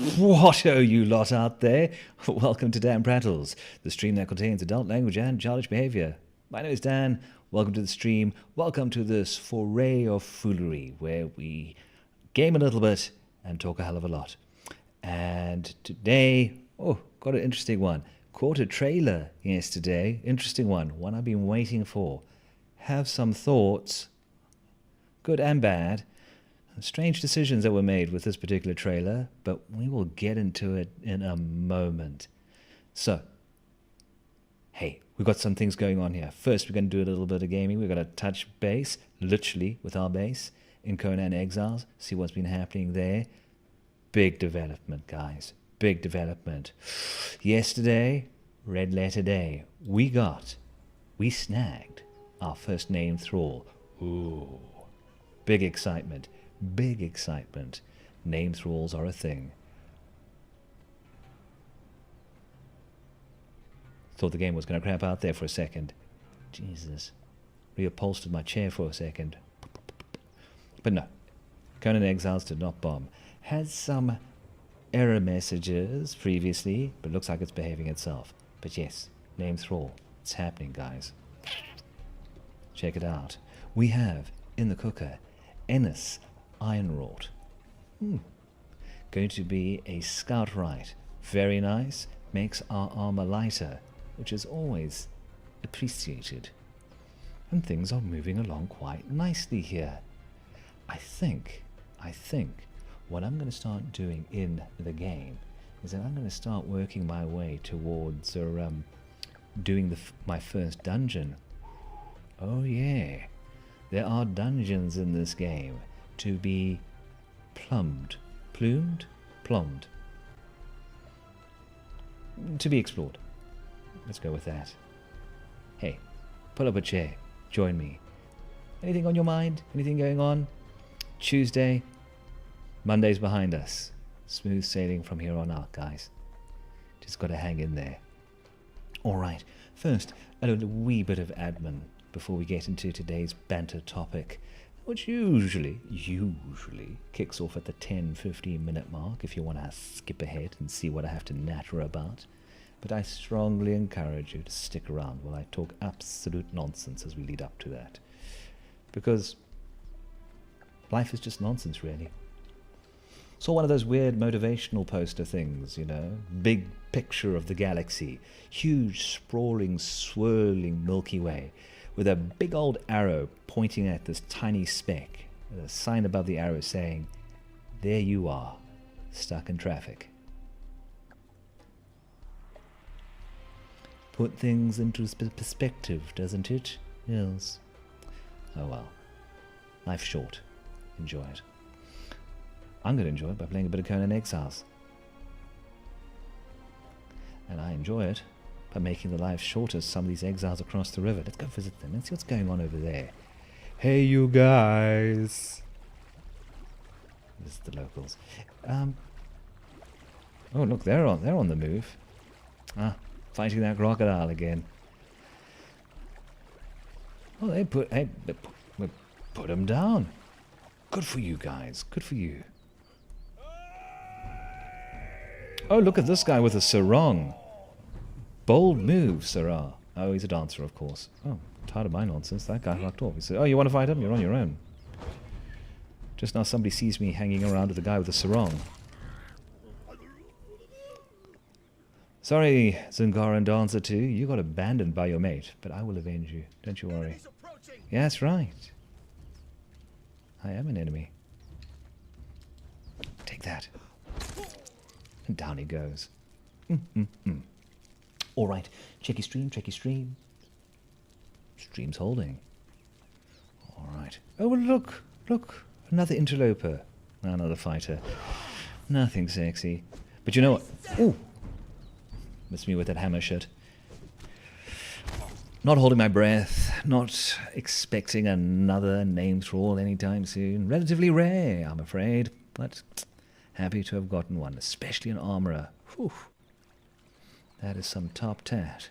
What are you lot out there? Welcome to DanPrattles, the stream that contains adult language and childish behavior. My name is Dan. Welcome to the stream. Welcome to this foray of foolery where we game a little bit and talk a hell of a lot. And today, got an interesting one. Caught a trailer yesterday. Interesting one I've been waiting for. Have some thoughts, good and bad. Strange decisions that were made with this particular trailer, but we will get into it in a moment. So, hey, we've got some things going on here. First, we're going to do a little bit of gaming. We're going to touch base, literally, with our base in Conan Exiles, see what's been happening there. Big development, guys. Big development. Yesterday, Red Letter Day, we snagged our first name thrall. Ooh, big excitement. Big excitement. Name thralls are a thing. Thought the game was going to crap out there for a second. Jesus. Reupholstered my chair for a second. But no. Conan Exiles did not bomb. Had some error messages previously, but looks like it's behaving itself. But yes, name thrall. It's happening, guys. Check it out. We have, in the cooker, Ennis Ironwrought. Going to be a scout right. Very nice. Makes our armor lighter, which is always appreciated. And things are moving along quite nicely here. I think what I'm going to start doing in the game is that I'm going to start working my way towards doing my first dungeon. Oh yeah. There are dungeons in this game to be plumbed. To be explored. Let's go with that. Hey, pull up a chair. Join me. Anything on your mind? Anything going on? Tuesday. Monday's behind us. Smooth sailing from here on out, guys. Just got to hang in there. Alright, first, a wee bit of admin before we get into today's banter topic, which usually kicks off at the 10-15 minute mark if you want to skip ahead and see what I have to natter about. But I strongly encourage you to stick around while I talk absolute nonsense as we lead up to that. Because life is just nonsense, really. Saw one of those weird motivational poster things, you know, big picture of the galaxy, huge, sprawling, swirling Milky Way, with a big old arrow pointing at this tiny speck, with a sign above the arrow saying, "There you are, stuck in traffic." Put things into perspective, doesn't it? Yes. Oh well. Life's short. Enjoy it. I'm going to enjoy it by playing a bit of Conan Exiles. And I enjoy it by making the lives shorter some of these exiles across the river. Let's go visit them and see what's going on over there. Hey, you guys. This is the locals. Oh, look, they're on the move. Fighting that crocodile again. Oh, they put them down. Good for you guys. Good for you. Oh, look at this guy with a sarong. Bold move, Sarah. Oh, he's a dancer, of course. Oh, tired of my nonsense. That guy fucked off. He said, "Oh, you want to fight him? You're on your own." Just now somebody sees me hanging around with a guy with a sarong. Sorry, Zungaran Dancer 2. You got abandoned by your mate, but I will avenge you. Don't you worry. Yeah, that's right. I am an enemy. Take that. And down he goes. Alright, checky stream. Stream's holding. Alright. Oh, well, look. Another interloper. Another fighter. Nothing sexy. But you know what? Ooh. Missed me with that hammer shit. Not holding my breath. Not expecting another name thrall anytime soon. Relatively rare, I'm afraid. But happy to have gotten one. Especially an armorer. Whew. That is some top tat.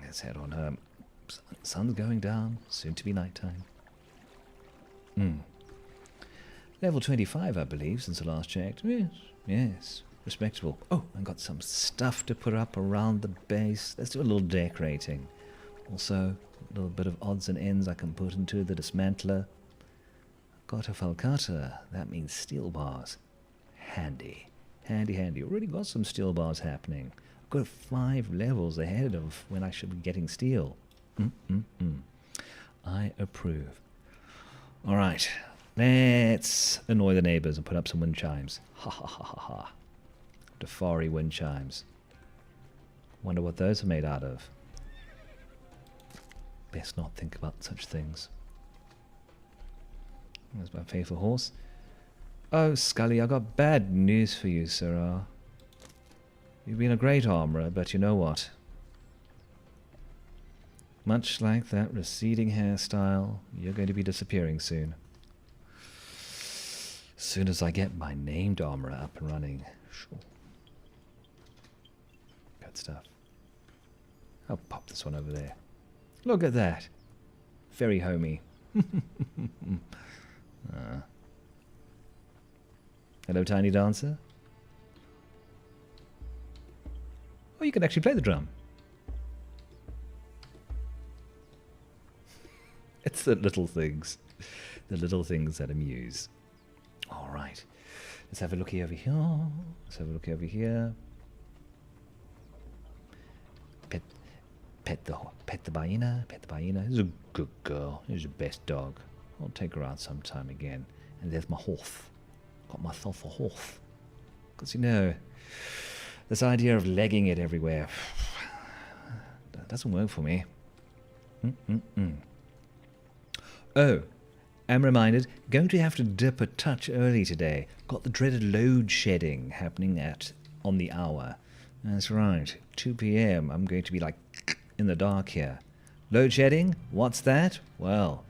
Let's head on home. Sun's going down. Soon to be nighttime. Level 25, I believe, since I last checked. Yes, yes. Respectable. Oh, I've got some stuff to put up around the base. Let's do a little decorating. Also, a little bit of odds and ends I can put into the dismantler. Got a falcata. That means steel bars. Handy. Handy, handy. Already got some steel bars happening. I've got 5 levels ahead of when I should be getting steel. I approve. Alright. Let's annoy the neighbours and put up some wind chimes. Ha ha ha ha ha. Dafari wind chimes. Wonder what those are made out of. Best not think about such things. There's my faithful horse. Oh, Scully, I got bad news for you, Sirrah. You've been a great armourer, but you know what? Much like that receding hairstyle, you're going to be disappearing soon. As soon as I get my named armourer up and running. Sure. Good stuff. I'll pop this one over there. Look at that. Very homey. Hello, Tiny Dancer. Oh, you can actually play the drum. It's the little things. The little things that amuse. All right. Let's have a looky over here. Let's have a look over here. Pet the hyena. Pet the hyena. She's a good girl. She's the best dog. I'll take her out sometime again. And there's my horse. Got myself a horse. Because, you know, this idea of legging it everywhere, that doesn't work for me. Oh, I'm reminded, going to have to dip a touch early today. Got the dreaded load shedding happening on the hour. That's right, 2 p.m. I'm going to be like in the dark here. Load shedding? What's that? Well,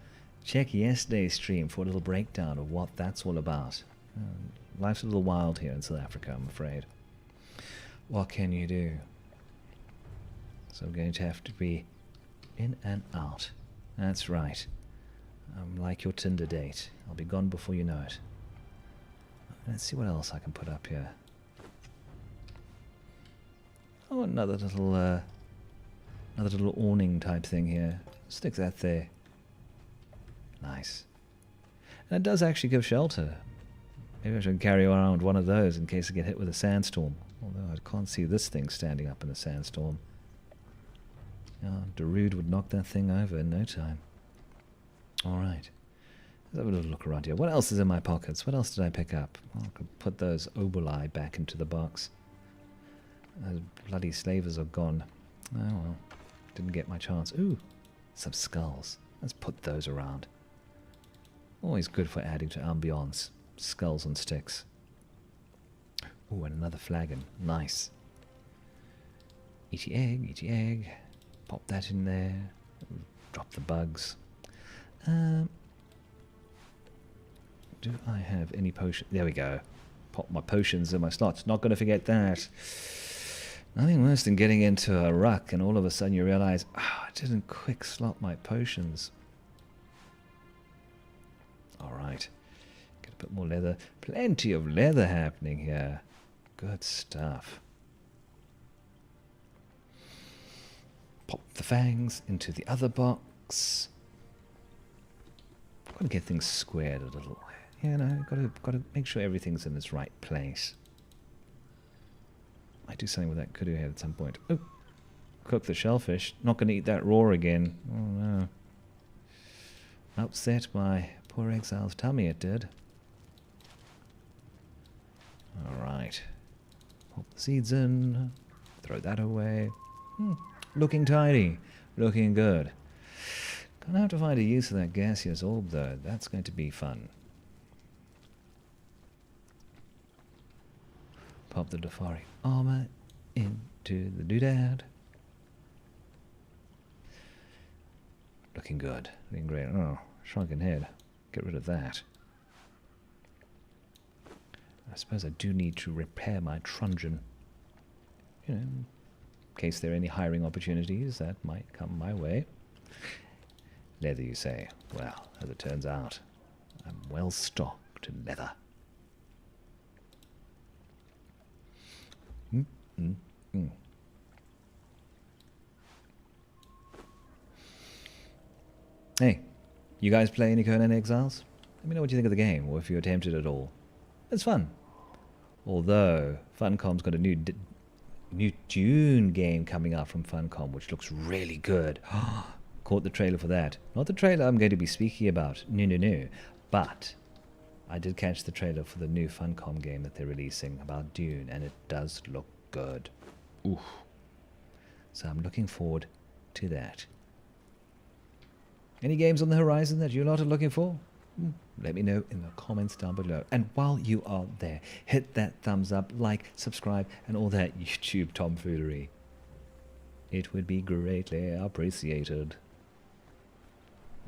check yesterday's stream for a little breakdown of what that's all about. Life's a little wild here in South Africa, I'm afraid. What can you do? So I'm going to have to be in and out. That's right. I'm like your Tinder date. I'll be gone before you know it. Let's see what else I can put up here. Oh, another little awning type thing here. Stick that there. Nice. And it does actually give shelter. Maybe I should carry around one of those in case I get hit with a sandstorm. Although I can't see this thing standing up in a sandstorm. Yeah, Darude would knock that thing over in no time. Alright. Let's have a little look around here. What else is in my pockets? What else did I pick up? Well, I could put those oboli back into the box. Those bloody slavers are gone. Oh well. Didn't get my chance. Ooh, some skulls. Let's put those around. Always good for adding to ambience. Skulls on sticks. Ooh, and another flagon. Nice. Eaty egg, eaty egg. Pop that in there. Drop the bugs. Do I have any potion? There we go. Pop my potions in my slots. Not going to forget that. Nothing worse than getting into a ruck and all of a sudden you realize, I didn't quick slot my potions. Alright. Get a bit more leather. Plenty of leather happening here. Good stuff. Pop the fangs into the other box. Got to get things squared a little. You know, got to make sure everything's in its right place. Might do something with that kudu head at some point. Oh, cook the shellfish. Not going to eat that raw again. Oh no. Upset my poor exile's tummy, it did. Alright. Pop the seeds in. Throw that away. Looking tidy. Looking good. Gonna have to find a use for that gaseous orb though. That's going to be fun. Pop the Dafari armor into the doodad. Looking good. Looking great. Oh, shrunken head. Get rid of that. I suppose I do need to repair my truncheon. You know, in case there are any hiring opportunities that might come my way. Leather, you say? Well, as it turns out, I'm well stocked. to leather. Mm, mm, mm. Hey, you guys play any Conan Exiles? Let me know what you think of the game, or if you attempted it at all. It's fun. Although, Funcom's got a new Dune game coming out from Funcom, which looks really good. Caught the trailer for that. Not the trailer I'm going to be speaking about. No. But I did catch the trailer for the new Funcom game that they're releasing about Dune, and it does look good. Oof. So I'm looking forward to that. Any games on the horizon that you lot are looking for? Let me know in the comments down below. And while you are there, hit that thumbs up, like, subscribe, and all that YouTube tomfoolery. It would be greatly appreciated.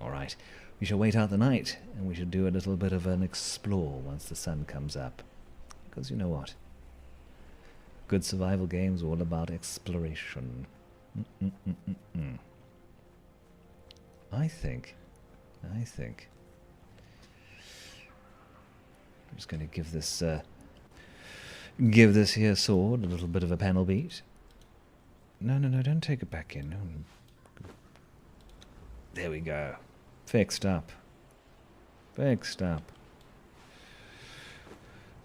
Alright, we shall wait out the night, and we shall do a little bit of an explore once the sun comes up. Because you know what? Good survival games are all about exploration. I think I'm just going to give this here sword a little bit of a panel beat. No, don't take it back in. No. There we go. Fixed up. Get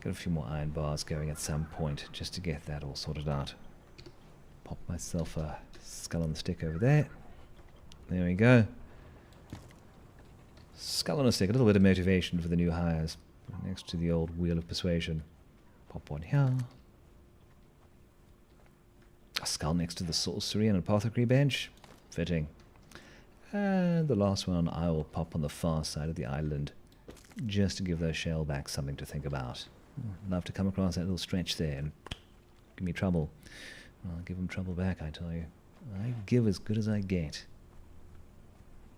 a few more iron bars going at some point just to get that all sorted out. Pop myself a skull on the stick over there. There we go. Skull on a stick, a little bit of motivation for the new hires. Next to the old wheel of persuasion. Pop one here. A skull next to the sorcery and apothecary bench. Fitting. And the last one I will pop on the far side of the island, just to give those shellbacks something to think about. Love to come across that little stretch there and give me trouble. I'll give them trouble back, I tell you. I give as good as I get.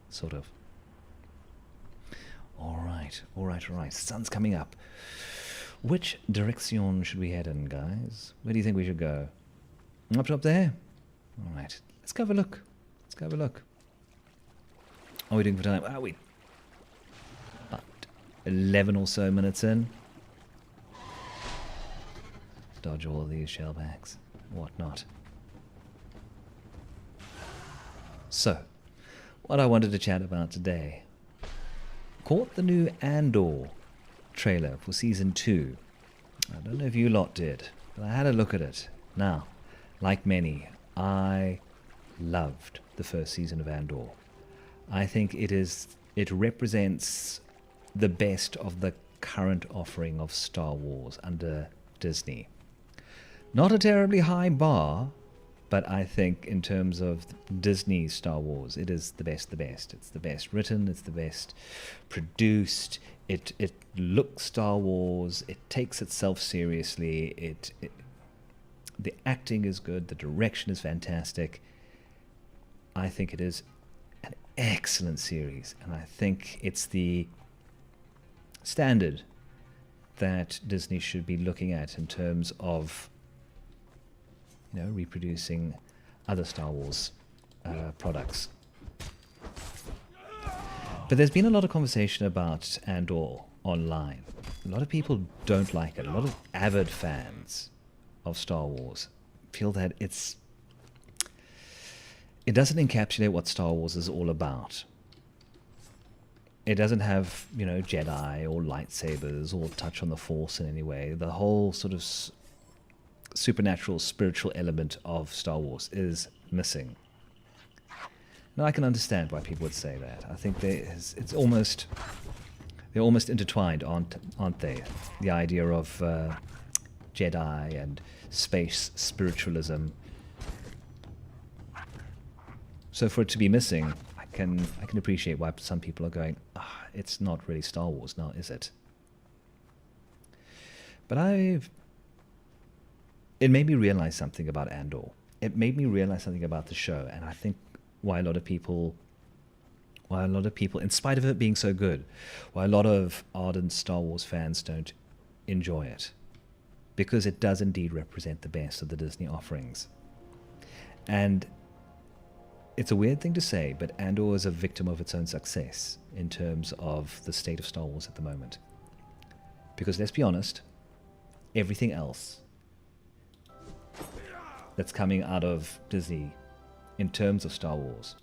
Sort of. Alright. Sun's coming up. Which direction should we head in, guys? Where do you think we should go? Up top there? Alright. Let's go have a look. How are we doing for time? Are we about 11 or so minutes in? Dodge all of these shellbacks. Whatnot. So, what I wanted to chat about today. Caught the new Andor trailer for Season 2. I don't know if you lot did, but I had a look at it. Now, like many, I loved the first season of Andor. I think it represents the best of the current offering of Star Wars under Disney. Not a terribly high bar, but I think in terms of Disney Star Wars, it is the best. It's the best written, it's the best produced, it looks Star Wars, it takes itself seriously, the acting is good, the direction is fantastic. I think it is an excellent series, and I think it's the standard that Disney should be looking at in terms of reproducing other Star Wars products. But there's been a lot of conversation about Andor online. A lot of people don't like it. A lot of avid fans of Star Wars feel that it doesn't encapsulate what Star Wars is all about. It doesn't have, Jedi or lightsabers or touch on the Force in any way. The whole sort of supernatural, spiritual element of Star Wars is missing. Now, I can understand why people would say that. I think they're almost intertwined, aren't they? The idea of Jedi and space spiritualism. So for it to be missing, I can appreciate why some people are going, it's not really Star Wars now, is it? But it made me realize something about Andor. It made me realize something about the show, and I think why a lot of people, in spite of it being so good, why a lot of ardent Star Wars fans don't enjoy it. Because it does indeed represent the best of the Disney offerings. And it's a weird thing to say, but Andor is a victim of its own success in terms of the state of Star Wars at the moment. Because let's be honest, everything else that's coming out of Disney in terms of Star Wars,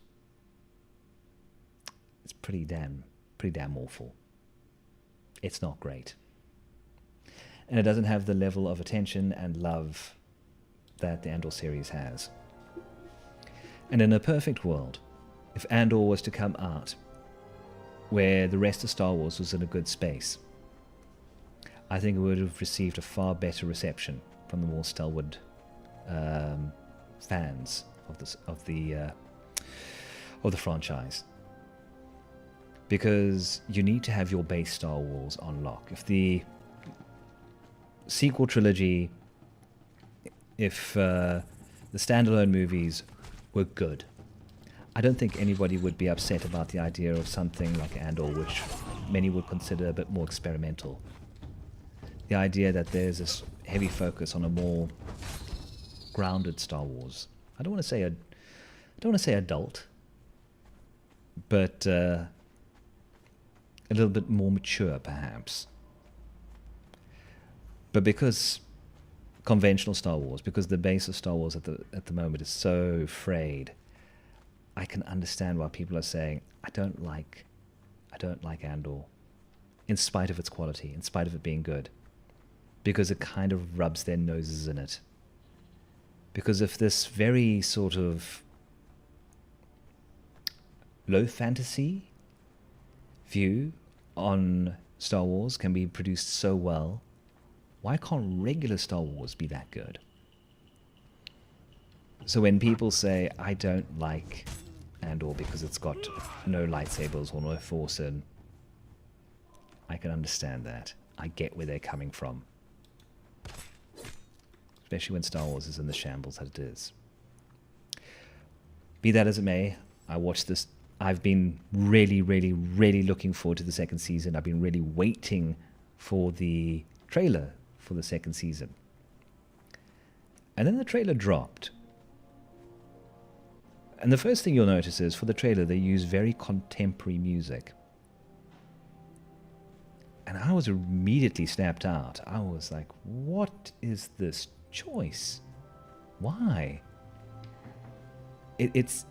it's pretty damn awful. It's not great. And it doesn't have the level of attention and love that the Andor series has. And in a perfect world, if Andor was to come out where the rest of Star Wars was in a good space, I think it would have received a far better reception from the more stalwart fans of the franchise. Because you need to have your base Star Wars on lock. If the sequel trilogy, if the standalone movies were good, I don't think anybody would be upset about the idea of something like Andor, which many would consider a bit more experimental. The idea that there's this heavy focus on a more grounded Star Wars. I don't want to say adult, but a little bit more mature, perhaps. But because conventional Star Wars, because the base of Star Wars at the moment is so frayed, I can understand why people are saying, I don't like Andor, in spite of its quality, in spite of it being good, because it kind of rubs their noses in it. Because if this very sort of low fantasy view on Star Wars can be produced so well, why can't regular Star Wars be that good? So when people say, I don't like Andor because it's got no lightsabers or no force in, I can understand that. I get where they're coming from. Especially when Star Wars is in the shambles that it is. Be that as it may, I watched this. I've been really, really, really looking forward to the second season. I've been really waiting for the trailer for the second season. And then the trailer dropped. And the first thing you'll notice is, for the trailer, they use very contemporary music. And I was immediately snapped out. I was like, what is this choice? Why? It's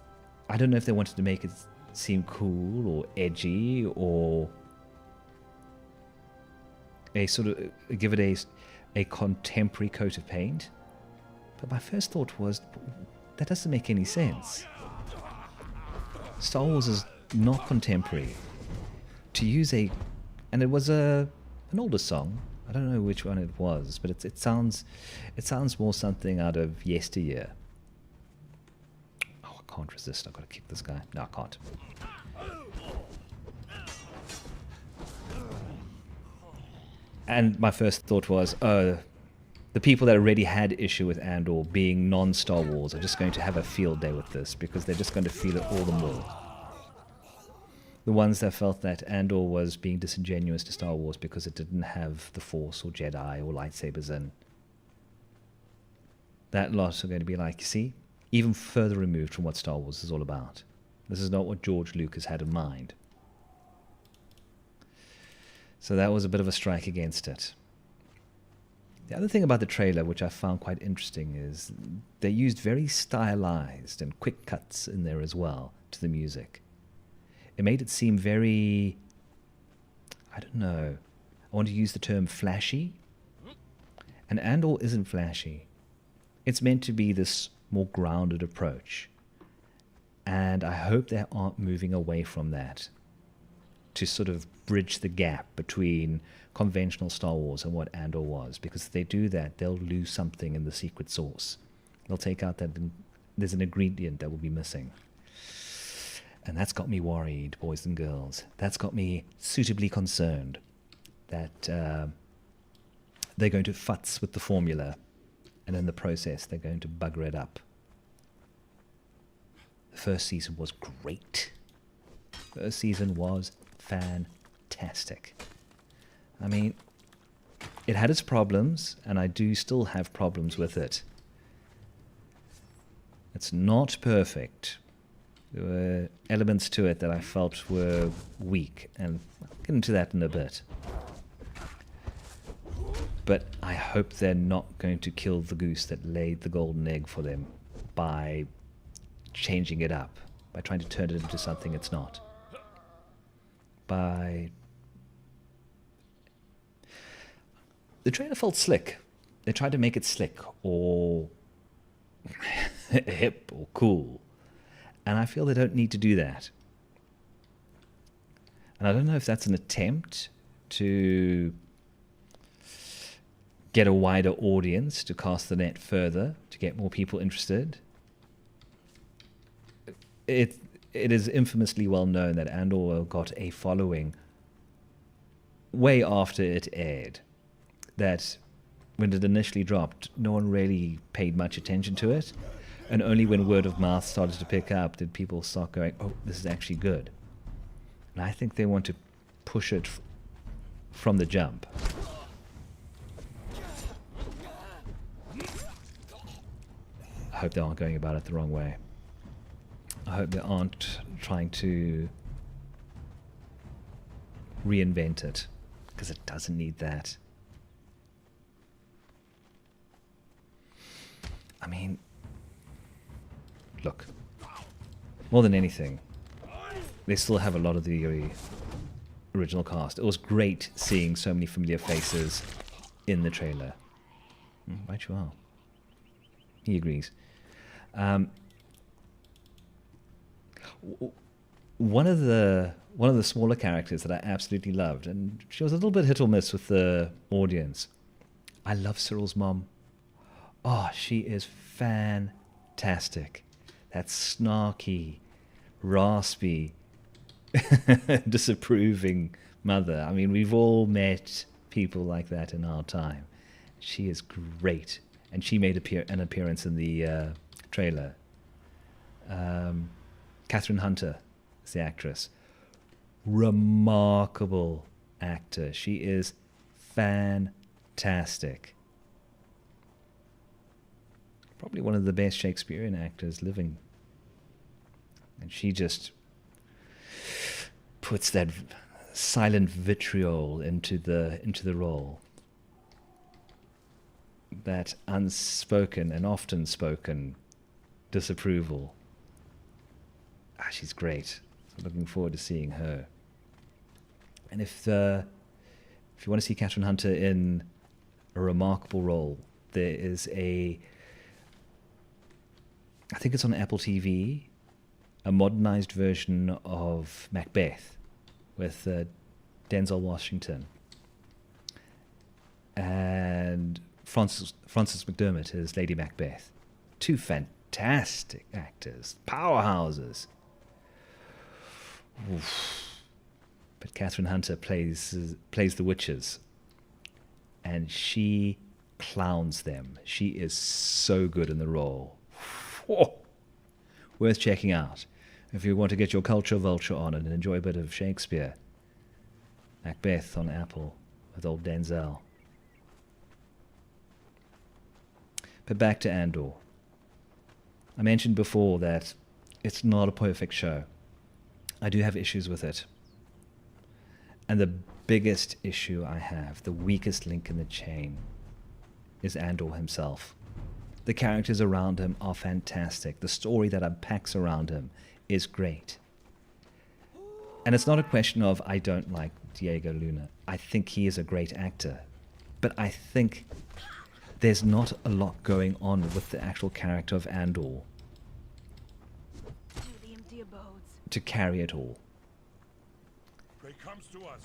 I don't know if they wanted to make it seem cool or edgy or a sort of give it a contemporary coat of paint. But my first thought was, that doesn't make any sense. Star Wars is not contemporary. To use and it was an older song. I don't know which one it was, but it sounds more something out of yesteryear. Oh, I can't resist. I've got to kick this guy. No, I can't. And my first thought was, the people that already had issue with Andor being non-Star Wars are just going to have a field day with this, because they're just going to feel it all the more. The ones that felt that Andor was being disingenuous to Star Wars because it didn't have the Force or Jedi or lightsabers in, that lot are going to be like, you see, even further removed from what Star Wars is all about. This is not what George Lucas had in mind. So that was a bit of a strike against it. The other thing about the trailer, which I found quite interesting, is they used very stylized and quick cuts in there as well to the music. It made it seem very, I don't know, I want to use the term flashy. And Andor isn't flashy. It's meant to be this more grounded approach. And I hope they aren't moving away from that to sort of bridge the gap between conventional Star Wars and what Andor was. Because if they do that, they'll lose something in the secret sauce. They'll take out that there's an ingredient that will be missing. And that's got me worried, boys and girls. That's got me suitably concerned that they're going to futz with the formula, and in the process, they're going to bugger it up. The first season was great. The first season was fantastic. I mean, it had its problems, and I do still have problems with it. It's not perfect. There were elements to it that I felt were weak, and I'll get into that in a bit. But I hope they're not going to kill the goose that laid the golden egg for them by changing it up, by trying to turn it into something it's not. The trailer felt slick. They tried to make it slick or hip or cool. And I feel they don't need to do that. And I don't know if that's an attempt to get a wider audience, to cast the net further, to get more people interested. It is infamously well known that Andor got a following way after it aired. That when it initially dropped, no one really paid much attention to it. And only when word of mouth started to pick up did people start going, oh, this is actually good. And I think they want to push it from the jump. I hope they aren't going about it the wrong way. I hope they aren't trying to reinvent it, because it doesn't need that. I mean, look, more than anything, they still have a lot of the original cast. It was great seeing so many familiar faces in the trailer. Right you are. He agrees. One of the smaller characters that I absolutely loved, and she was a little bit hit or miss with the audience. I love Cyril's mom. Oh, she is fantastic. That snarky, raspy, disapproving mother. I mean, we've all met people like that in our time. She is great. And she made an appearance in the trailer. Catherine Hunter is the actress. Remarkable actor. She is fantastic. Probably one of the best Shakespearean actors living. And she just puts that silent vitriol into the role. That unspoken and often spoken disapproval. She's great. So looking forward to seeing her. And if you want to see Catherine Hunter in a remarkable role, there is I think it's on Apple TV, a modernized version of Macbeth with Denzel Washington. And Frances McDermott is Lady Macbeth. Two fantastic actors, powerhouses. Oof. But Catherine Hunter plays the witches, and she clowns them. She is so good in the role. Oh, worth checking out if you want to get your culture vulture on and enjoy a bit of Shakespeare. Macbeth on Apple with old Denzel. But back to Andor. I mentioned before that it's not a perfect show. I do have issues with it. And the biggest issue I have, the weakest link in the chain, is Andor himself. The characters around him are fantastic. The story that unpacks around him is great. And it's not a question of I don't like Diego Luna. I think he is a great actor. But I think there's not a lot going on with the actual character of Andor to carry it all. Comes to us.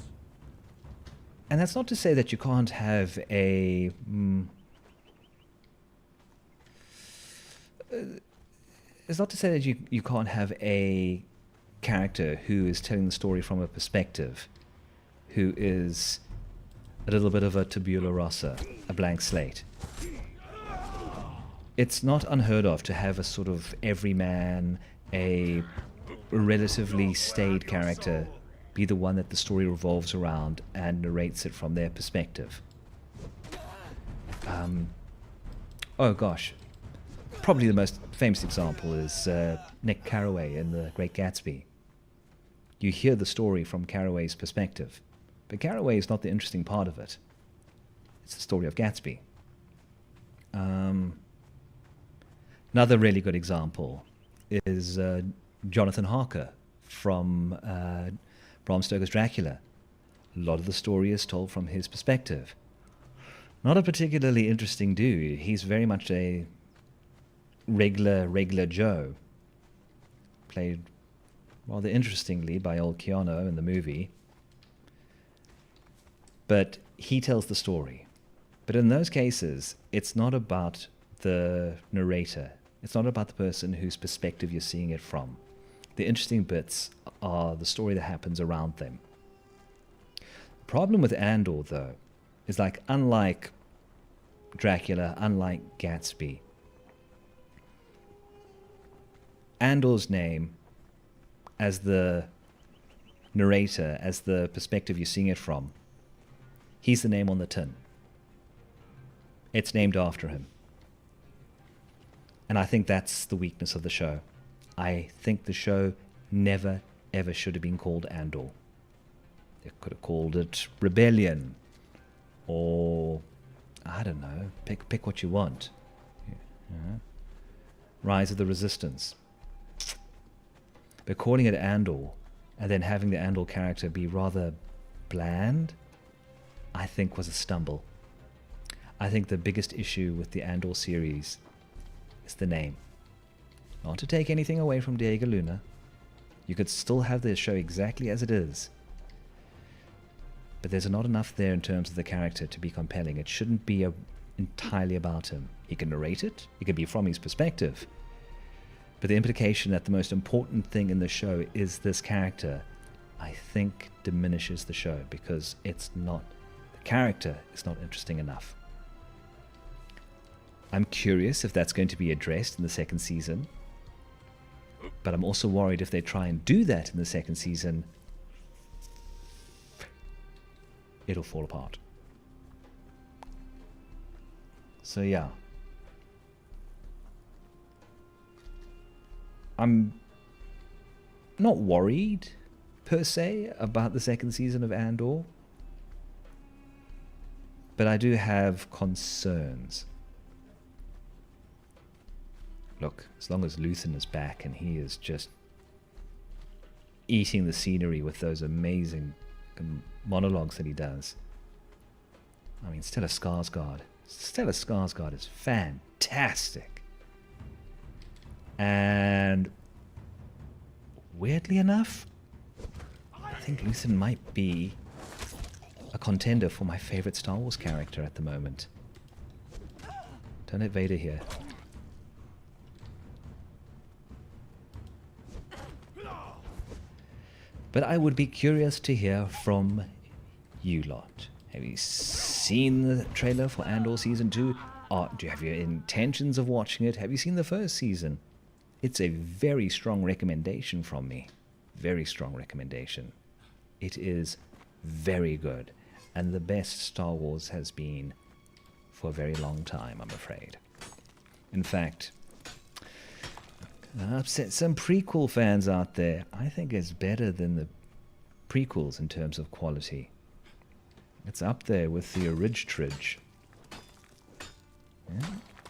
And that's not to say that you can't have a it's not to say that you can't have a character who is telling the story from a perspective, who is a little bit of a tabula rasa, a blank slate. It's not unheard of to have a sort of everyman, a relatively staid character be the one that the story revolves around and narrates it from their perspective. Oh gosh, probably the most famous example is Nick Carraway in The Great Gatsby. You hear the story from Carraway's perspective, but Carraway is not the interesting part of it. It's the story of Gatsby. Another really good example is Jonathan Harker from Bram Stoker's Dracula. A lot of the story is told from his perspective. Not a particularly interesting dude. He's very much a regular Joe. Played rather interestingly by old Keanu in the movie. But he tells the story. But in those cases, it's not about the narrator. It's not about the person whose perspective you're seeing it from. The interesting bits are the story that happens around them. The problem with Andor, though, is like, unlike Dracula, unlike Gatsby, Andor's name, as the narrator, as the perspective you're seeing it from, he's the name on the tin. It's named after him. And I think that's the weakness of the show. I think the show never, ever should have been called Andor. They could have called it Rebellion, or, I don't know, pick what you want. Yeah. Rise of the Resistance. But calling it Andor, and then having the Andor character be rather bland, I think was a stumble. I think the biggest issue with the Andor series is the name. Not to take anything away from Diego Luna. You could still have the show exactly as it is. But there's not enough there in terms of the character to be compelling. It shouldn't be entirely about him. He can narrate it. It can be from his perspective. But the implication that the most important thing in the show is this character, I think diminishes the show, because it's not, the character is not interesting enough. I'm curious if that's going to be addressed in the second season. But I'm also worried if they try and do that in the second season, it'll fall apart. So yeah. I'm not worried, per se, about the second season of Andor. But I do have concerns. Look, as long as Luthen is back and he is just eating the scenery with those amazing monologues that he does. I mean, Stellar Skarsgård. Stellar Skarsgård is fantastic. And weirdly enough, I think Luthen might be a contender for my favorite Star Wars character at the moment. Don't let Vader here. But I would be curious to hear from you lot. Have you seen the trailer for Andor Season 2? Or do you have your intentions of watching it? Have you seen the first season? It's a very strong recommendation from me. Very strong recommendation. It is very good. And the best Star Wars has been for a very long time, I'm afraid. In fact, upset some prequel fans out there. I think it's better than the prequels in terms of quality. It's up there with the Tridge. Yeah,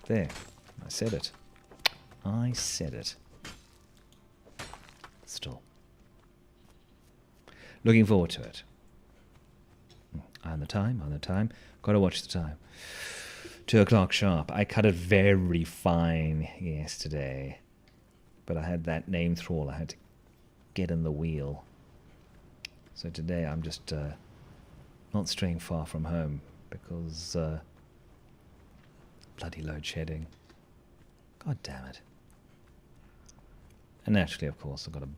there. I said it. I said it. Still. Looking forward to it. On the time. Gotta watch the time. 2 o'clock sharp. I cut it very fine yesterday. But I had that name thrall. I had to get in the wheel. So today I'm just not straying far from home because bloody load shedding. God damn it. And naturally, of course, I've got a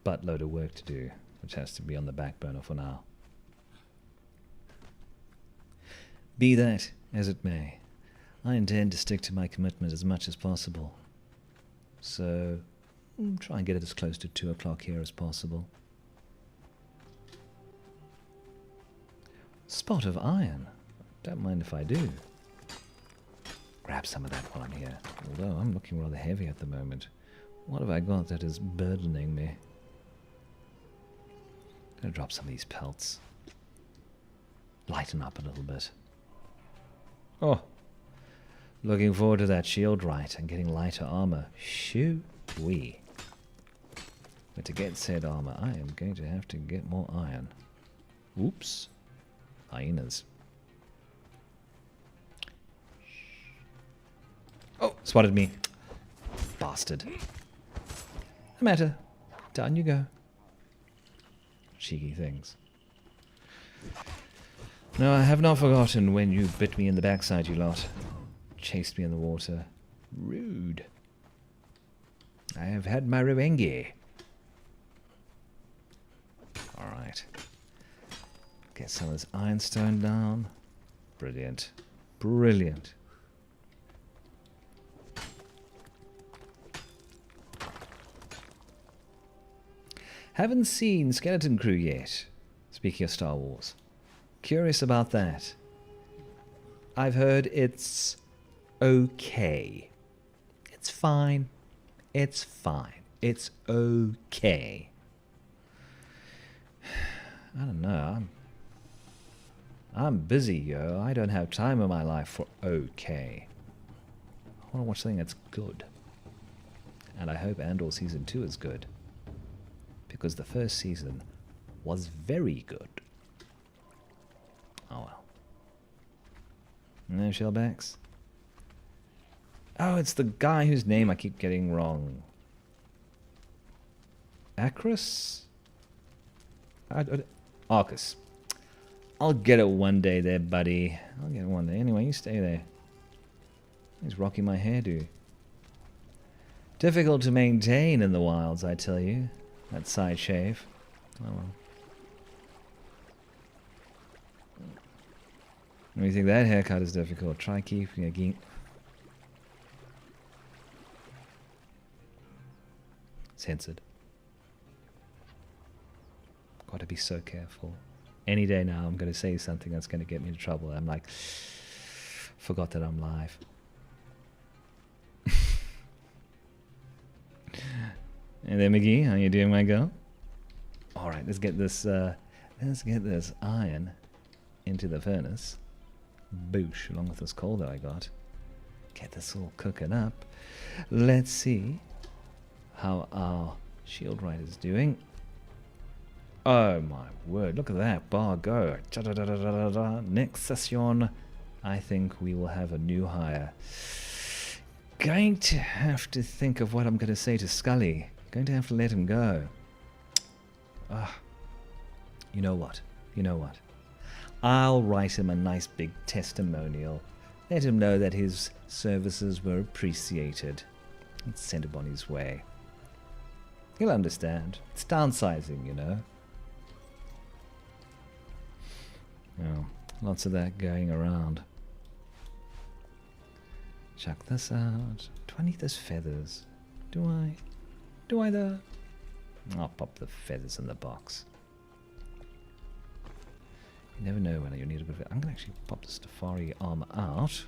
buttload of work to do, which has to be on the back burner for now. Be that as it may, I intend to stick to my commitment as much as possible. So, try and get it as close to 2 o'clock here as possible. Spot of iron. Don't mind if I do. Grab some of that while I'm here. Although I'm looking rather heavy at the moment. What have I got that is burdening me? Gonna drop some of these pelts. Lighten up a little bit. Oh, looking forward to that shield right and getting lighter armor. Shoo-wee. But to get said armor, I am going to have to get more iron. Oops. Hyenas. Oh, spotted me. Bastard. No matter. Down you go. Cheeky things. No, I have not forgotten when you bit me in the backside, you lot. Chased me in the water. Rude. I have had my revenge. Alright. Get some of this ironstone down. Brilliant. Brilliant. Haven't seen Skeleton Crew yet. Speaking of Star Wars. Curious about that. I've heard it's okay. It's fine. It's fine. It's okay. I don't know. I'm busy, yo. I don't have time in my life for okay. I want to watch something that's good. And I hope Andor Season 2 is good. Because the first season was very good. Oh well. No shellbacks? Oh, it's the guy whose name I keep getting wrong. Acrus? Arcus. I'll get it one day there, buddy. I'll get it one day. Anyway, you stay there. He's rocking my hairdo. Difficult to maintain in the wilds, I tell you. That side shave. Oh well. When you think that haircut is difficult, try keeping a geek. Censored. Gotta be so careful. Any day now I'm gonna say something that's gonna get me into trouble. I'm like, forgot that I'm live. And then McGee, how you doing, my girl? Alright, let's get this iron into the furnace. Boosh, along with this coal that I got. Get this all cooking up. Let's see how our shield rider's doing. Oh my word, look at that bar go. Next session, I think we will have a new hire. Going to have to think of what I'm going to say to Scully. Going to have to let him go. You know what? You know what? I'll write him a nice big testimonial. Let him know that his services were appreciated. And send him on his way. He'll understand. It's downsizing, you know. Oh, lots of that going around. Chuck this out. Do I need those feathers? Do I? Do I though? I'll pop the feathers in the box. You never know when you need a bit of it. I'm going to actually pop the Stafari armor out.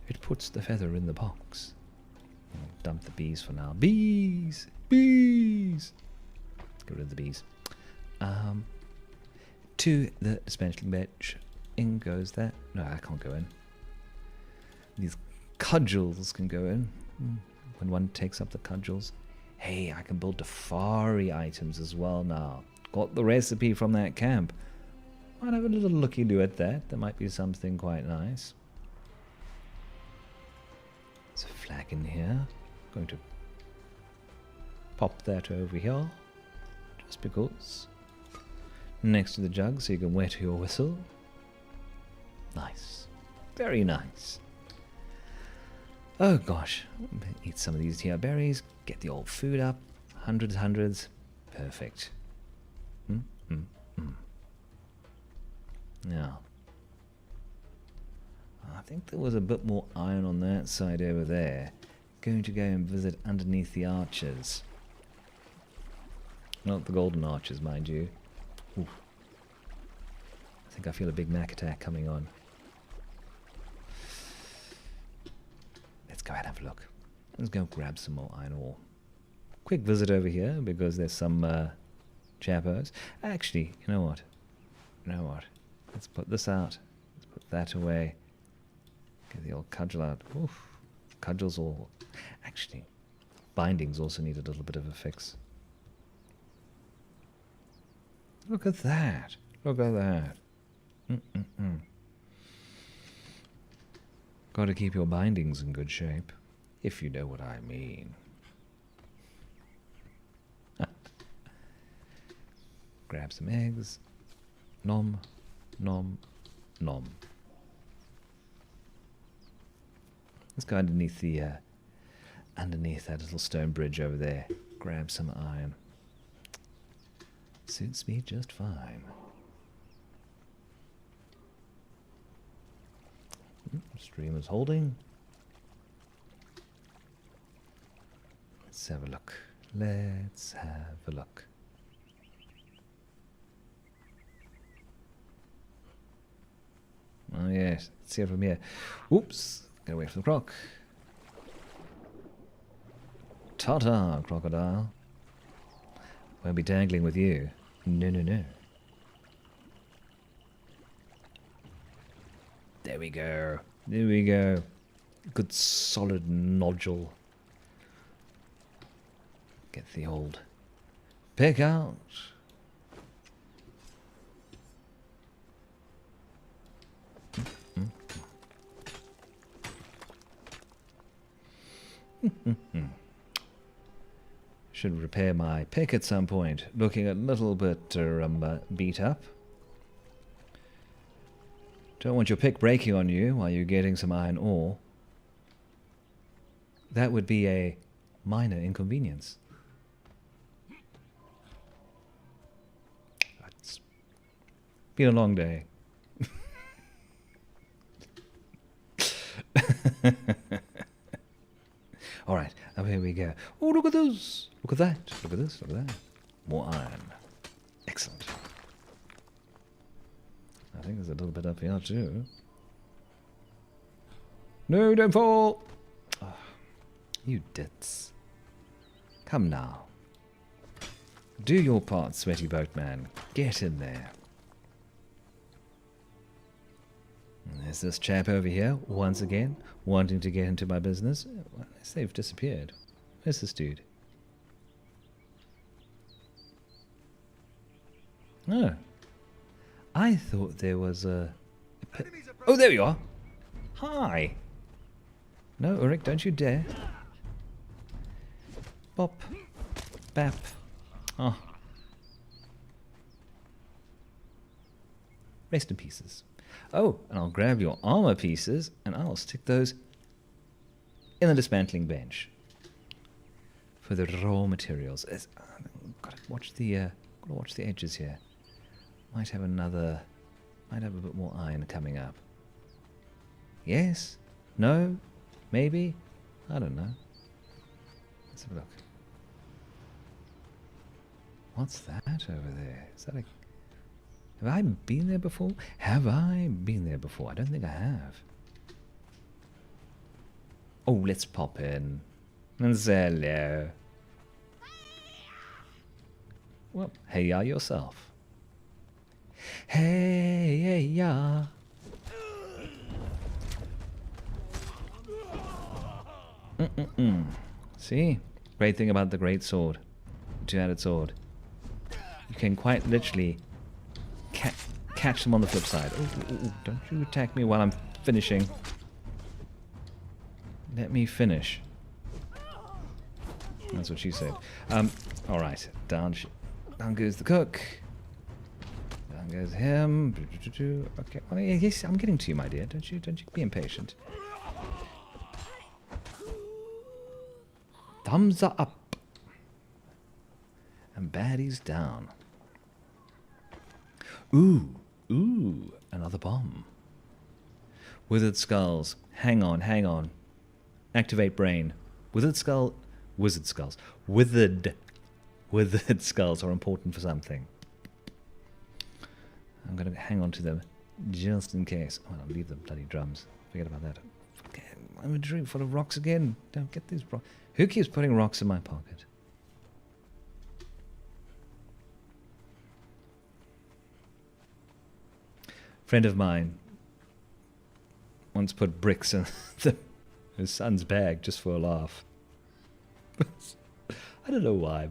It puts the feather in the box. I'll dump the bees for now. Bees! Bees! Get rid of the bees. To the dispensing bench. In goes that. No, I can't go in. These cudgels can go in. When one takes up the cudgels. Hey, I can build Dafari items as well now. Got the recipe from that camp. Might have a little looky-loo at that. There might be something quite nice. There's a flag in here. Going to pop that over here. Just because. Next to the jug so you can wet your whistle. Nice. Very nice. Oh gosh. Eat some of these here berries. Get the old food up. Hundreds. Perfect. Now, I think there was a bit more iron on that side over there. Going to go and visit underneath the arches. Not the golden arches, mind you. Oof. I think I feel a big Mac attack coming on. Let's go ahead and have a look. Let's go grab some more iron ore. Quick visit over here because there's some chappos. Actually, you know what? Let's put this out. Let's put that away. Get the old cudgel out. Oof. Cudgels all... Actually, bindings also need a little bit of a fix. Look at that. Look at that. Got to keep your bindings in good shape, if you know what I mean. Grab some eggs. Nom, nom, nom. Let's go underneath the underneath that little stone bridge over there. Grab some iron. Suits me just fine. Stream is holding. Let's have a look. Let's have a look. Oh yes, let's see it from here. Oops, get away from the croc. Ta-ta, crocodile. Won't be dangling with you. No, no, no. There we go. There we go. Good solid nodule. Get the old pick out. Should repair my pick at some point. Looking a little bit beat up. Don't want your pick breaking on you while you're getting some iron ore. That would be a minor inconvenience. It's been a long day. Alright, up here we go. Oh, look at this! Look at that! Look at this! Look at that! More iron. Excellent. I think there's a little bit up here too. No, don't fall! Oh, you dits. Come now. Do your part, sweaty boatman. Get in there. And there's this chap over here, once again, wanting to get into my business. Unless they've disappeared. Where's this dude? Oh. I thought there was a... Oh, there you are! Hi! No, Ulrich, don't you dare. Bop. Bap. Oh. Rest in pieces. Oh, and I'll grab your armor pieces and I'll stick those in the dismantling bench for the raw materials. Gotta watch the edges here. Might have a bit more iron coming up. Yes? No? Maybe? I don't know. Let's have a look. What's that over there? Is that a... Have I been there before? Have I been there before? I don't think I have. Oh, let's pop in and say hello. Well, hey-ya yourself. Hey-ya. See? Great thing about the great sword. Two-handed sword. You can quite literally catch them on the flip side. Ooh, don't you attack me while I'm finishing. Let me finish. That's what she said. Alright. Down goes the cook. Down goes him. Okay. Well, yes, I'm getting to you, my dear. Don't you be impatient. Thumbs are up. And baddies down. Ooh, another bomb. Withered skulls. Hang on. Activate brain. Withered skulls. Withered skulls are important for something. I'm going to hang on to them just in case. Oh, I'll leave the bloody drums. Forget about that. I'm a drink full of rocks again. Don't get these rocks. Who keeps putting rocks in my pocket? Friend of mine once put bricks in his son's bag just for a laugh. I don't know why,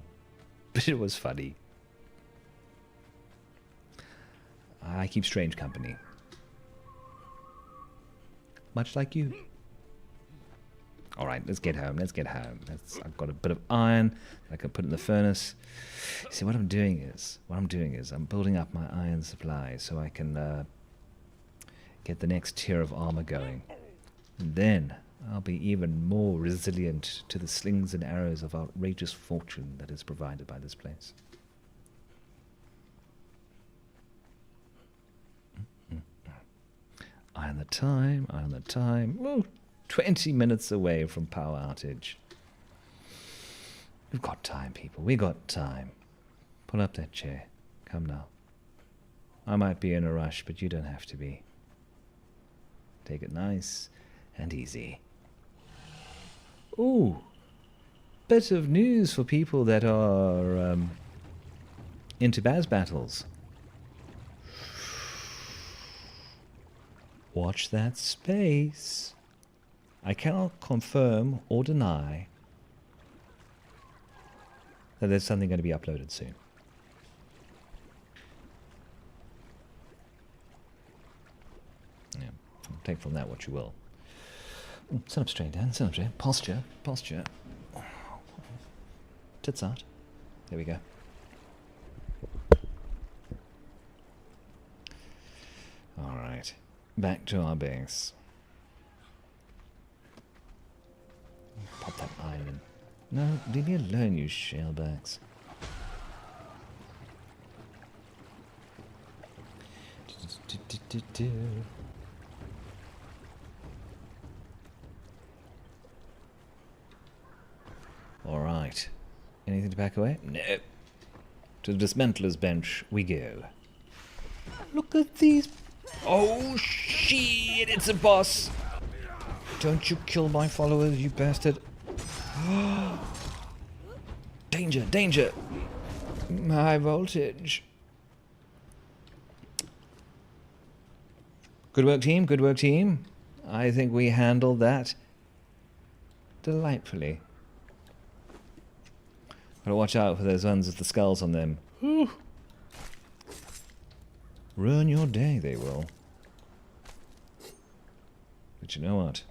but it was funny. I keep strange company. Much like you. Alright, let's get home. Let's get home. I've got a bit of iron that I can put in the furnace. See, what I'm doing is I'm building up my iron supply so I can get the next tier of armor going. And then I'll be even more resilient to the slings and arrows of outrageous fortune that is provided by this place. Eye on the time, eye on the time. Ooh, 20 minutes away from power outage. We've got time, people. We got time. Pull up that chair. Come now. I might be in a rush, but you don't have to be. Take it nice and easy. Ooh. Bit of news for people that are into DanPrattles. Watch that space. I cannot confirm or deny that there's something going to be uploaded soon. Yeah, take from that what you will. Sit up straight, Dan. Sit up straight. Posture. Posture. Tits out. There we go. All right. Back to our base. Pop that iron in. No, leave me alone, you shellbacks. Alright. Anything to pack away? No. To the dismantler's bench we go. Look at these. Oh shit, it's a boss. Don't you kill my followers, you bastard. Danger, danger. High voltage. Good work, team. Good work, team. I think we handled that delightfully. Gotta watch out for those ones with the skulls on them. Whew. Ruin your day, they will. But you know what?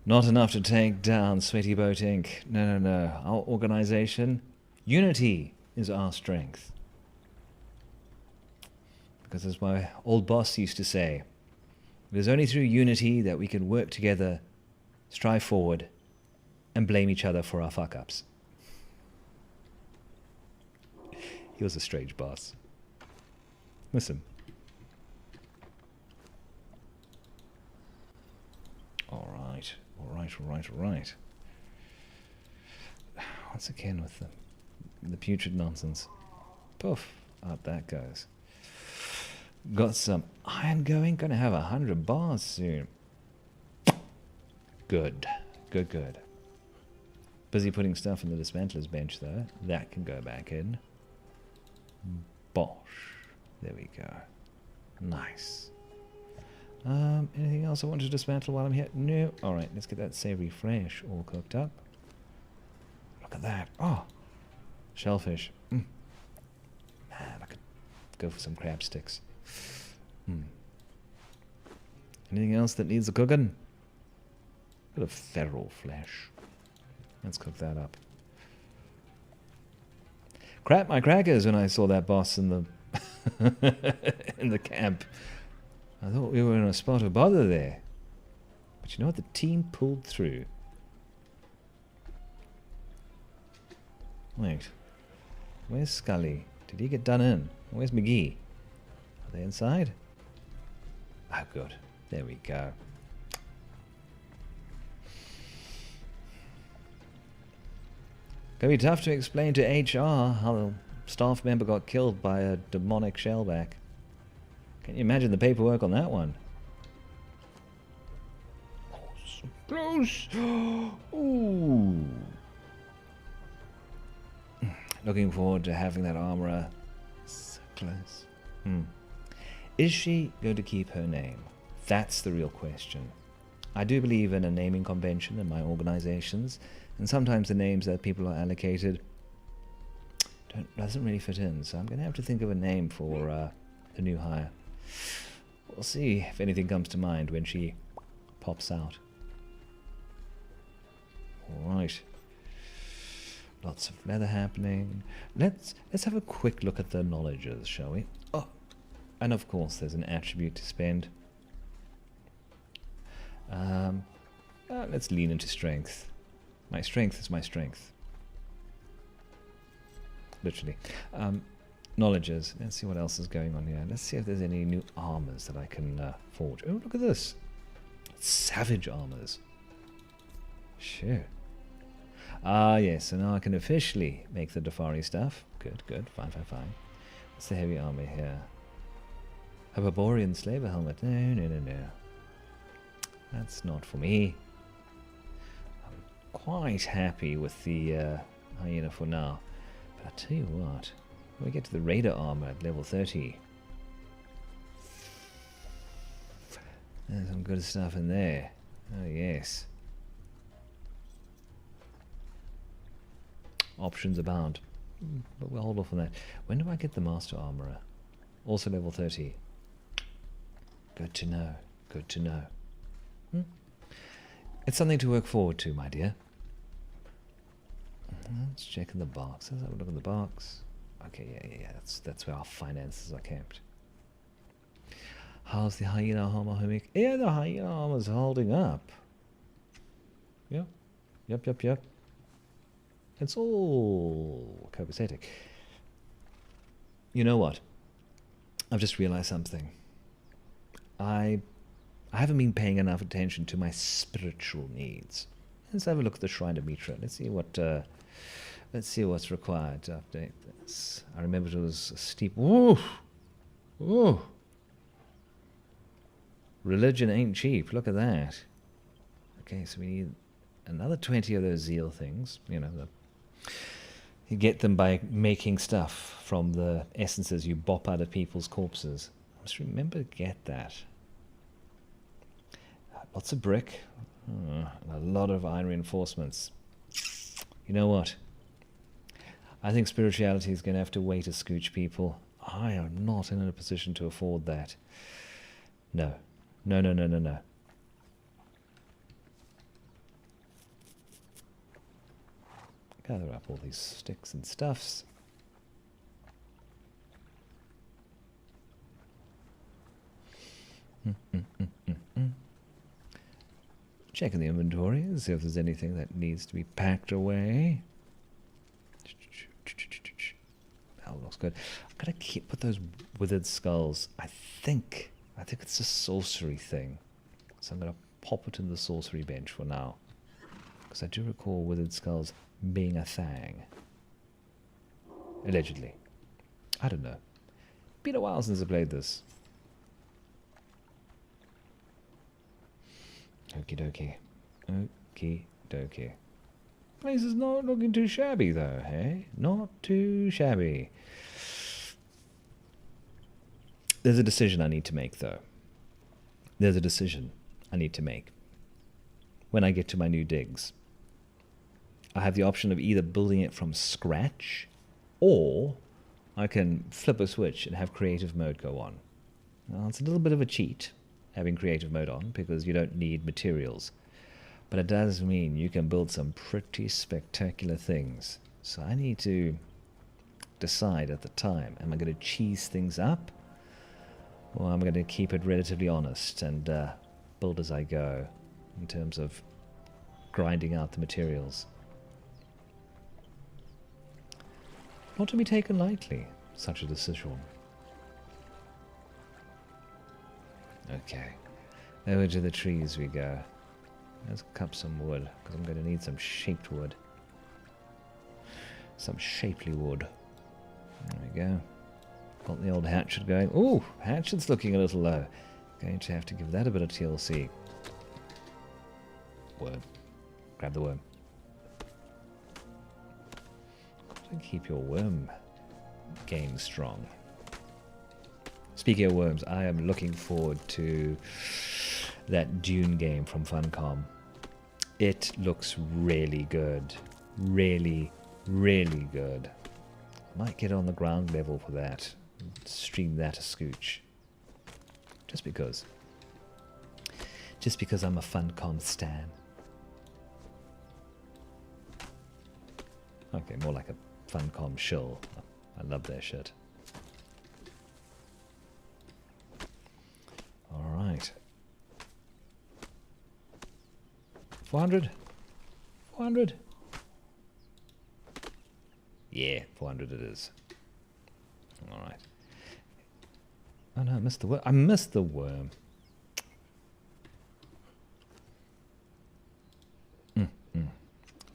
Not enough to take down Sweaty Boat Inc. No, no, no. Our organization, unity is our strength. Because as my old boss used to say, it is only through unity that we can work together, strive forward, and blame each other for our fuck-ups. He was a strange boss. Listen. Alright, alright, alright, alright. Once again with the putrid nonsense. Poof, out that goes. Got some iron going, gonna have 100 bars soon. Good, good, good. Busy putting stuff in the dismantler's bench though. That can go back in. Bosh. There we go. Nice. Anything else I want to dismantle while I'm here? No. Alright, let's get that savory fresh all cooked up. Look at that. Oh. Shellfish. Man, I could go for some crab sticks. Anything else that needs a cooking? Bit of feral flesh. Let's cook that up. Crap my crackers when I saw that boss in the in the camp. I thought we were in a spot of bother there. But you know what? The team pulled through. Wait. Where's Scully? Did he get done in? Where's McGee? Are they inside? Oh, good. There we go. Gonna be tough to explain to HR how the staff member got killed by a demonic shellback. Can you imagine the paperwork on that one? Oh, so close! Ooh! Looking forward to having that armorer so close. Is she going to keep her name? That's the real question. I do believe in a naming convention in my organizations, and sometimes the names that people are allocated doesn't really fit in, so I'm going to have to think of a name for the new hire. We'll see if anything comes to mind when she pops out. Alright. Lots of leather happening. Let's have a quick look at the knowledges, shall we? Oh, and of course there's an attribute to spend. Let's lean into strength. My strength is my strength. Literally. Knowledges. Let's see what else is going on here. Let's see if there's any new armors that I can forge. Oh, look at this. Savage armors. Sure. Ah, yes. So now I can officially make the Dafari stuff. Good, good. Fine, fine, fine. What's the heavy armor here? A Barbarian Slaver helmet. No, no, no, no. That's not for me. I'm quite happy with the hyena for now. But I tell you what, when we get to the Raider armor at level 30, there's some good stuff in there. Oh yes. Options abound. But we'll hold off on that. When do I get the Master Armorer? Also level 30. Good to know. Good to know. It's something to work forward to, my dear. Let's check in the box. Let's have a look in the box. Okay, yeah. That's where our finances are kept. How's the hyena armor homing? Yeah, the hyena armor's holding up. Yeah. Yep. It's all copacetic. You know what? I've just realized something. I haven't been paying enough attention to my spiritual needs. Let's have a look at the Shrine of Mitra. Let's see what's required to update this. I remember it was a steep. Ooh. Religion ain't cheap. Look at that. Okay, so we need another 20 of those zeal things. You know, you get them by making stuff from the essences you bop out of people's corpses. I must remember to get that. Lots of brick. And a lot of iron reinforcements. You know what? I think spirituality is going to have to wait a scooch, people. I am not in a position to afford that. No. Gather up all these sticks and stuffs. Checking the inventory, see if there's anything that needs to be packed away. That looks good. I'm gonna put those withered skulls. I think it's a sorcery thing, so I'm gonna pop it in the sorcery bench for now, because I do recall withered skulls being a thing. Allegedly. I don't know. Been a while since I played this. Okie dokie. Okie dokie. Place is not looking too shabby though, hey? Not too shabby. There's a decision I need to make though. There's a decision I need to make. When I get to my new digs, I have the option of either building it from scratch, or I can flip a switch and have creative mode go on. Now, it's a little bit of a cheat, having creative mode on, because you don't need materials. But it does mean you can build some pretty spectacular things. So I need to decide at the time, am I going to cheese things up? Or am I going to keep it relatively honest and build as I go, in terms of grinding out the materials? Not to be taken lightly, such a decision. Okay, over to the trees we go. Let's cut some wood, because I'm going to need some shaped wood. Some shapely wood. There we go. Got the old hatchet going. Ooh, hatchet's looking a little low. Going to have to give that a bit of TLC. Worm. Grab the worm. Keep your worm game strong. Speaking of worms, I am looking forward to that Dune game from Funcom. It looks really good. Really, really good. Might get on the ground level for that. Stream that a scooch. Just because. Just because I'm a Funcom stan. Okay, more like a Funcom shill. I love their shit. Alright. 400? 400? Yeah, 400 it is. Alright. Oh no, I missed the worm. I missed the worm.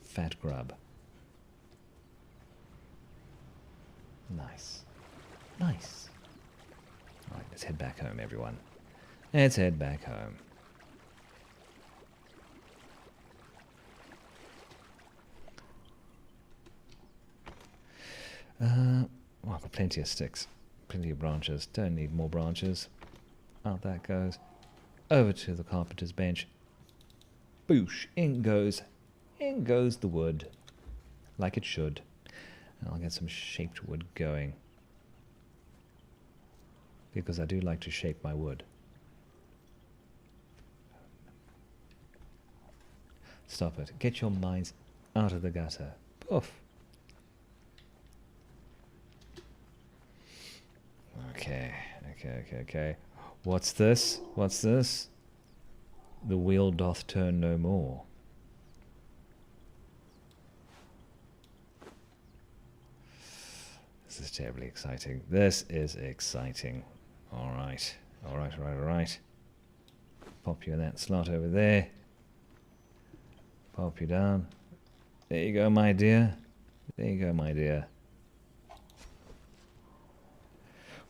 Fat grub. Nice. Nice. Alright, let's head back home, everyone. Let's head back home. Well, I've got plenty of sticks. Plenty of branches. Don't need more branches. Out that goes. Over to the carpenter's bench. Boosh. In goes the wood. Like it should. And I'll get some shaped wood going. Because I do like to shape my wood. Stop it. Get your minds out of the gutter. Poof. Okay. What's this? What's this? The wheel doth turn no more. This is terribly exciting. This is exciting. Alright. Alright. Pop you in that slot over there. Pop you down. There you go, my dear. There you go, my dear.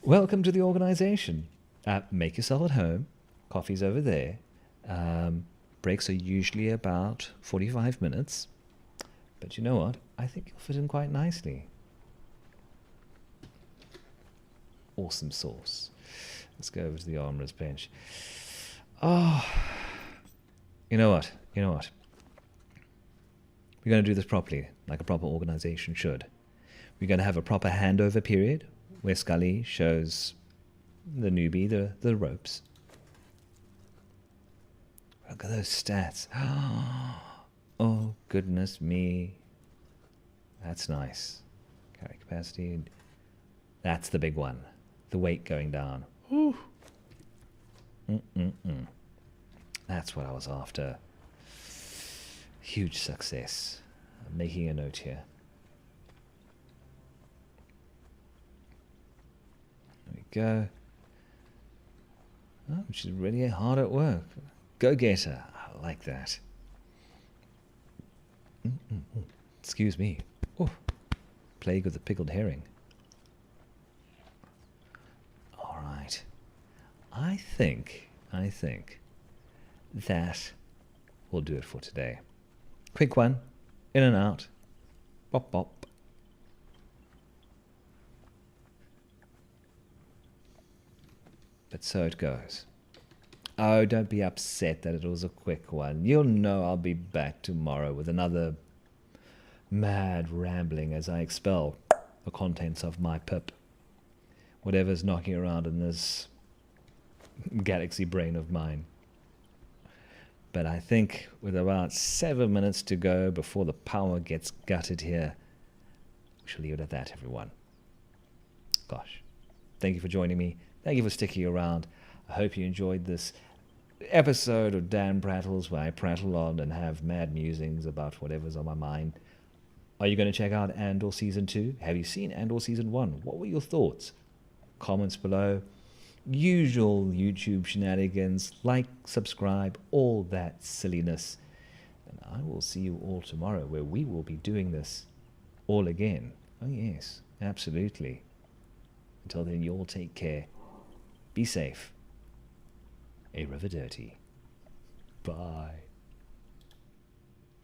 Welcome to the organization. Make yourself at home. Coffee's over there. Breaks are usually about 45 minutes. But you know what? I think you'll fit in quite nicely. Awesome sauce. Let's go over to the armorer's bench. Oh, you know what? We're going to do this properly, like a proper organization should. We're going to have a proper handover period where Scully shows the newbie the ropes. Look at those stats. Oh, goodness me. That's nice. Carry capacity. That's the big one. The weight going down. Whew. That's what I was after. Huge success. I'm making a note here. There we go. Oh, she's really hard at work. Go-getter. I like that. Excuse me. Oh, plague of the pickled herring. All right. I think that will do it for today. Quick one. In and out. Bop, bop. But so it goes. Oh, don't be upset that it was a quick one. You'll know I'll be back tomorrow with another mad rambling as I expel the contents of my pip. Whatever's knocking around in this galaxy brain of mine. But I think with about 7 minutes to go before the power gets gutted here, we shall leave it at that, everyone. Gosh, thank you for joining me. Thank you for sticking around. I hope you enjoyed this episode of DanPrattles where I prattle on and have mad musings about whatever's on my mind. Are you going to check out Andor Season 2? Have you seen Andor Season 1? What were your thoughts? Comments below. Usual YouTube shenanigans. Like, subscribe, all that silliness. And I will see you all tomorrow where we will be doing this all again. Oh yes, absolutely. Until then, you all take care. Be safe. Arrivederci. Bye.